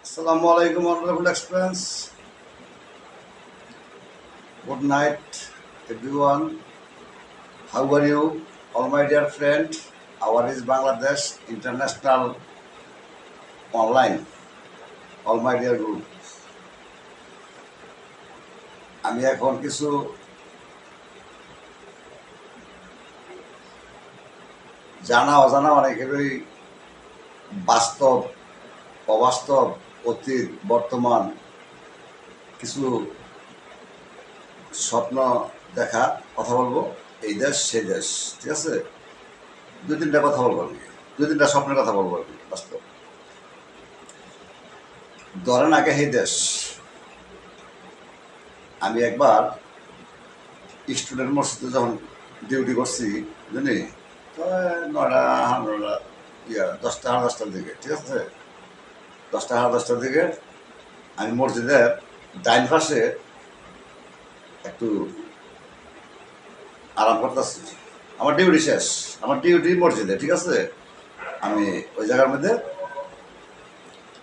Assalamu alaikum, honorable expense. Good night, everyone. How are you? All my dear friend, our is Bangladesh International Online. All my dear group. আমি এখন কিছু জানা অজানা অনেকেরই বাস্তব অবাস্তব অতীত বর্তমান কিছু স্বপ্ন দেখা কথা বলবো। এই দেশ সেই দেশ, ঠিক আছে। দুই তিনটা কথা বলবো আর কি, দুই তিনটা স্বপ্নের কথা বলবো আর কি। বাস্তব ধরেন আগে এই দেশ, আমি একবার স্টুডেন্ট মসজিদে যখন ডিউটি করছি বুঝলি, নয়টা নয়টা 10টা 10টার দিকে, ঠিক আছে। 10টা 10টার দিকে আমি মসজিদের ডাইন পাশে একটু আরাম করতেছি। আমার ডিউটি শেষ, আমার ডিউটি মসজিদে, ঠিক আছে। আমি ওই জায়গার মধ্যে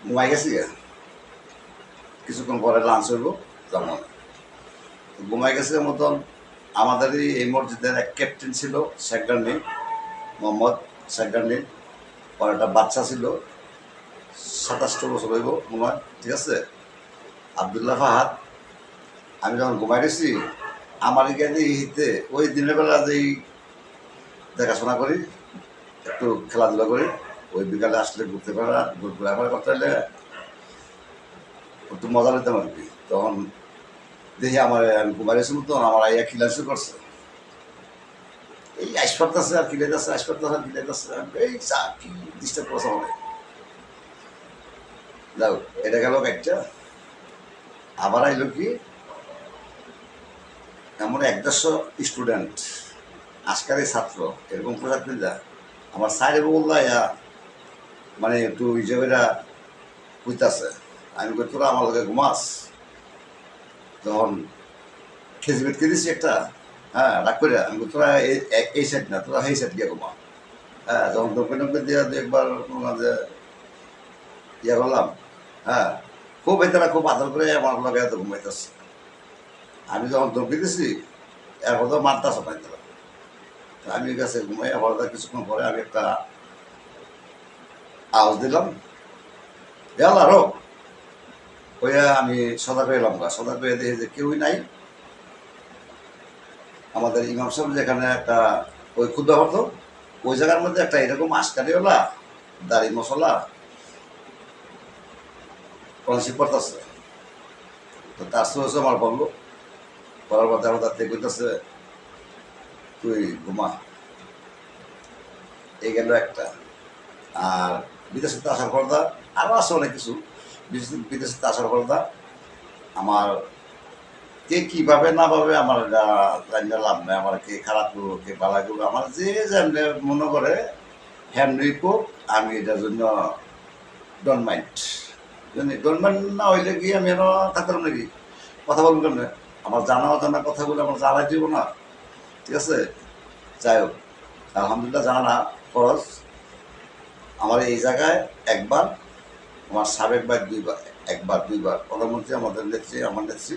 ঘুমাই গেছি। কিছুক্ষণ পরে লাঞ্চ হইব, যেমন ঘুমাই গেছে মতন। আমাদেরই এই মসজিদের এক ক্যাপ্টেন ছিল, শেখ গান্ডি, মোহাম্মদ শেখ গান্ডি। ওর একটা বাচ্চা ছিল, 27টা বছর হইব মনে হয়, ঠিক আছে। আবদুল্লাহ ফাহাদ। আমি যখন ঘুমাই গেছি, আমার এখানে হিতে ওই দিনের বেলা যেই দেখাশোনা করি, একটু খেলাধুলা করি, ওই বিকালে আসলে ঘোরাফেরা করতে হলে একটু মজা নিতাম আর কি। তখন দেখি আমার, আমি ঘুমাই গেছি মতো আমার আইয়া খিলা শুরু করছে। এই আইস পড়তেছে আর খিলাইতেছে, আইস পড়তেছে আর খিলাইতেছে। এই চা কি ডিস্টার্ব করছে আমাদের। যাও, এটা গেল একটা। আবার আইলো কি, এমন 1-150 স্টুডেন্ট, আজকালের ছাত্র, এরকম পোশাক পিন্ধা আমার সাইডে বললা মানে একটু হিসেবেরা বুঝতেছে। আমি কই তোরা আমার লোকে ঘুমাস, তখন খেজবেটকে দিচ্ছি একটা, হ্যাঁ রাগ করে। আমি কই তোরা এই সাইড না, তোরা এই সাইড গিয়ে ঘুমা। হ্যাঁ, যখন দমকে দমকে দিয়ে একবার মাঝে ইয়ে করলাম, হ্যাঁ খুব এটারা খুব আদর করে আমার লগে এত ঘুমাইতেছে। আমি যখন দমকে দিছি, এরপর তো মারতাছে না তারা। আমি কাছে ঘুমাই, আবার কিছুক্ষণ পরে আমি একটা আওয়াজ দিলাম, গেল আরো ওইয়া। আমি সদা করে এলাম, সদা করে দেখি যে কেউই নাই। আমাদের ইমাম সাহেব যেখানে একটা ওই ক্ষুদ্র হতো, ওই জায়গার মধ্যে একটা এরকম আশকারিওয়ালা দাড়ি মশলা কনসিপ করতেছে। তো তার সঙ্গে আমার বললো, করার পর দেখো তার থেকে কইতেছে তুই ঘুমা। এই গেল একটা। আর বিদেশ থেকে আসার পর্দা আরও আছে অনেক কিছু। বিদেশ থেকে আসার পর্দা আমার কে কীভাবে না পাবে আমার জানলে লাভ নেই। আমার কে খারাপ করবো কে ভালো করবো, আমার যে জানলে মনে করে হ্যান্ডি কোক, আমি এটার জন্য ডোন্ট মাইন্ড। ডোন্ট মাইন্ড না হইলে কি আমি এর থাকতাম নাকি, কথা বলবো কেমনে? আমার জানা অজানা কথাগুলো আমার জানাই দিব না, ঠিক আছে। যাই হোক, আলহামদুলিল্লাহ জানা না খরচ। আমার এই জায়গায় একবার, আমার সাবেক ভাই দুইবার, একবার দুইবার প্রধানমন্ত্রী আমাদের নেত্রী, আমার নেত্রী।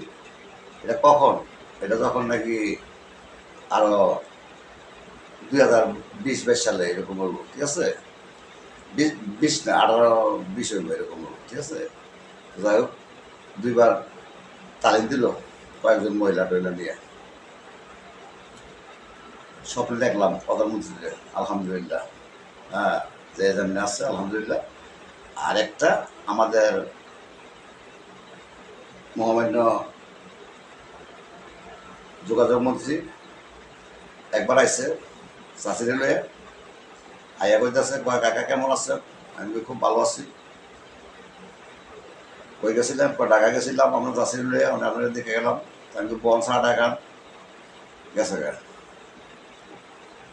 এটা কখন? এটা যখন নাকি আরো 2020-22 সালে এরকম হইব, ঠিক আছে। 20 না 18-20 হইব এরকম হইব, ঠিক আছে। যাই হোক, দুইবার তালিম দিল কয়েকজন মহিলা টহিলা নিয়ে। স্বপ্নে দেখলাম প্রধানমন্ত্রীকে, আলহামদুলিল্লাহ। হ্যাঁ, যে যেমনি আসছে আলহামদুলিল্লাহ। আর একটা আমাদের মহামান্য যোগাযোগ মন্ত্রী একবার আইসে চাষিরে লয়ে, আইয়া কইতেছে কয় কাকা কেমন আছেন? আমি খুব ভালো আছি। কই গেছিলাম? ঢাকা গেছিলাম আমরা চাষিরে লয়ে, আপনাদের দেখে গেলাম। আমি 50 টাকা গেছে গা।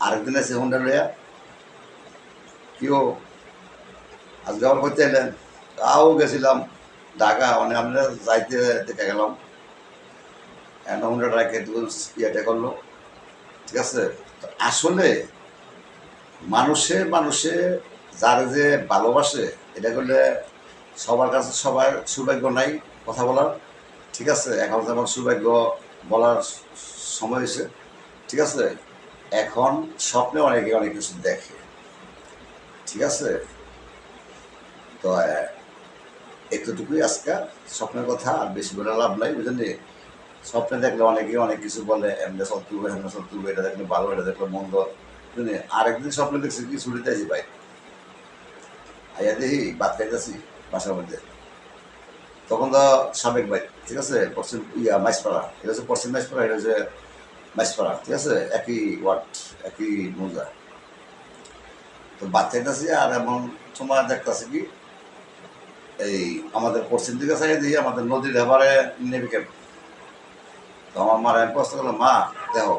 আরেকদিন আছে হুন্ডা লইয়া, কেউ আজকে আবার করতে এলেন, তাও গেছিলাম ঢাকা, মানে আমরা যাইতে দেখে গেলাম। হুন্ডা ট্রাকে ইয়েটা করলো, ঠিক আছে। তো আসলে মানুষে মানুষে যার যে ভালোবাসে, এটা করলে সবার কাছে সবার সৌভাগ্য নাই কথা বলার, ঠিক আছে? এখন যেমন সৌভাগ্য বলার সময় হয়েছে, ঠিক আছে? এখন স্বপ্নে অনেকে অনেক কিছু দেখে, ঠিক আছে? তো এতটুকুই আজকে স্বপ্নের কথা, আর বেশি বলে লাভ নাই, বুঝলি? স্বপ্নে দেখলে অনেকে অনেক কিছু বলে, এমনি সত্যি এমনি সত্যি, এটা দেখলে ভালো, এটা দেখলে মন্দ, বুঝলি? আরেকদিন স্বপ্নে দেখছি কি ছুটিতে আছি ভাই, আইয়া দেখি ভাত খাইতেছি বাসার মধ্যে, তখন তো সাবেক ভাই, ঠিক আছে? পশ্চিম মাইসপাড়া, এটা হচ্ছে পশ্চিম মাইসপাড়া, এটা হচ্ছে মাইসপাড়া, ঠিক আছে? একই ওয়ার্ড, একই মৌজা। তো ভাত খাইতেছি, আর এমন সময় দেখতেছি কি এই আমাদের পশ্চিম দিকে চাই দিই আমাদের নদীর এবারে নেভি ক্যাম্প। তো আমার মার আমি প্রশ্ন করলাম, মা দেখো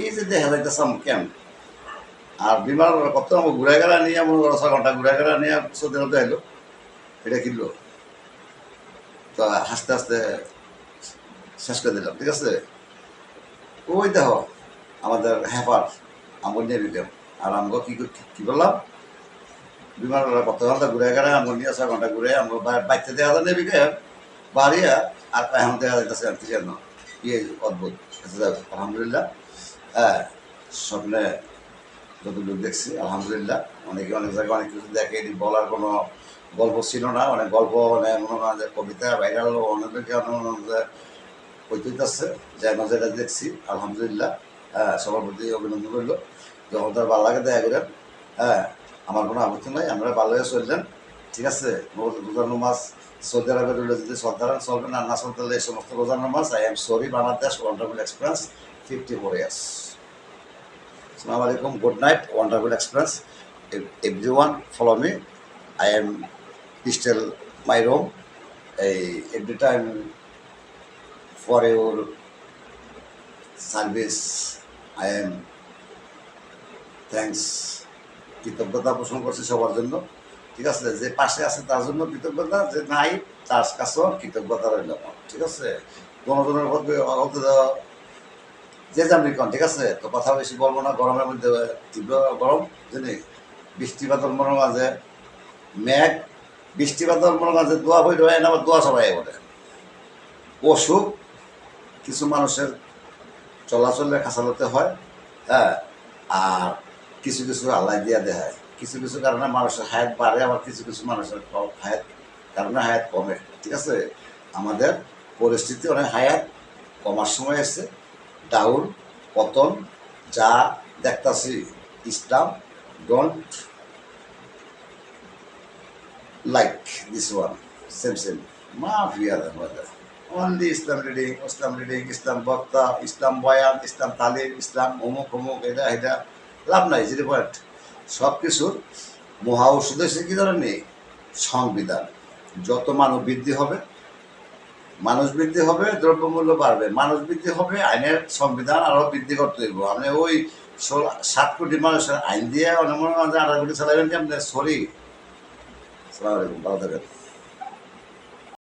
এই যে দেখা যাইতেছে ক্যাম্প, আর বিমান কত আমার ঘুরে গেলা নিয়ে মনে করো 6 ঘন্টা ঘুরে গেলা নিয়ে সৌদি আরবে এলো, এটা কিনলো। তো হাসতে হাসতে শেষ করে দিলাম, ঠিক আছে? ওই দেখো আমাদের হেফার আমার নেভি ক্যাম্প, আর আমগো কি করলাম, বিমান কত ঘন্টা ঘুরে গেলে আমার নিয়ে 6 ঘন্টা ঘুরে আমার বাইতে দেখা যায় নেভি ক্যাম্প বাড়িয়া, আর এখন দেখা যাইতেছে আর কি যেন কি অদ্ভুত। আচ্ছা যাক, আলহামদুলিল্লাহ। হ্যাঁ, স্বপ্নে যতটুকু দেখছি আলহামদুলিল্লাহ, অনেকে অনেক জায়গায় অনেক কিছু দেখে, এটি বলার কোনো গল্প ছিল না, অনেক গল্প, মানে মনে করেন যে কবিতা ভাইরাল অনেকে হইতেছে, যেন যেটা দেখছি আলহামদুলিল্লাহ। হ্যাঁ, সবার প্রতি অভিনন্দন করলো, যখন তার ভালো লাগে দেখা করেন। হ্যাঁ, আমার কোনো আপত্তি নাই, আমরা ভালো হয়ে চললেন, ঠিক আছে? রোজার নামাজ সৌদি আরবে রইলে যদি শ্রদ্ধারান চলবেন, আর না চলতে এই সমস্ত রোজার নামাজ। I am sorry Bangladesh, wonderful experience, 54 years. Assalamu alaikum, good night, wonderful experience. Everyone follow me. I am still my room. Every time for your service, I am thanks. কৃতজ্ঞতা পোষণ করছি সবার জন্য, ঠিক আছে? যে পাশে আছে তার জন্য কৃতজ্ঞতা, যে নাই তার কাছেও কৃতজ্ঞতা রইল, ঠিক আছে? জনগণের হতে যে যেমনি কন, ঠিক আছে? তো কথা বেশি বলবো না, গরমের মধ্যে তীব্র গরম, জানি বৃষ্টিপাতের মনে মাঝে মেঘ, বৃষ্টিপাতের মনে মাঝে দোয়া বই রয়ে না, আবার দোয়া সবাই বলে অসুখ কিছু মানুষের চলাচলে খাঁচালতে হয়। হ্যাঁ, আর কিছু কিছু আল্লাহ দিয়া দেয়, কিছু কিছু কারণে মানুষের হায়াত বাড়ে, আবার কিছু কিছু মানুষের হায়াত কারণে হায়াত কমে, ঠিক আছে? আমাদের পরিস্থিতি অনেক হায়াত কমার সময় এসছে, ডাউন পতন যা দেখতাছি, ইসলাম don't like this one, same mafia only ইসলাম রিডিং, ইসলাম বক্তা, ইসলাম বয়ান, ইসলাম তালিম, ইসলাম অমুক অমুক, এটা লাভ নাই, জিরো পয়েন্ট। সব কিছুর মহা ওষুধ হচ্ছে কি ধরনের সংবিধান। যত মানব বৃদ্ধি হবে, মানুষ বৃদ্ধি হবে, দ্রব্যমূল্য বাড়বে, মানুষ বৃদ্ধি হবে, আইনের সংবিধান আরও বৃদ্ধি করতে হইব। আপনি ওই 7 কোটি মানুষের আইন দিয়ে অনেক মনে হয় 8 কোটি চালাবেন কি আপনি? সরি, সালাম আলাইকুম, ভালো থাকেন।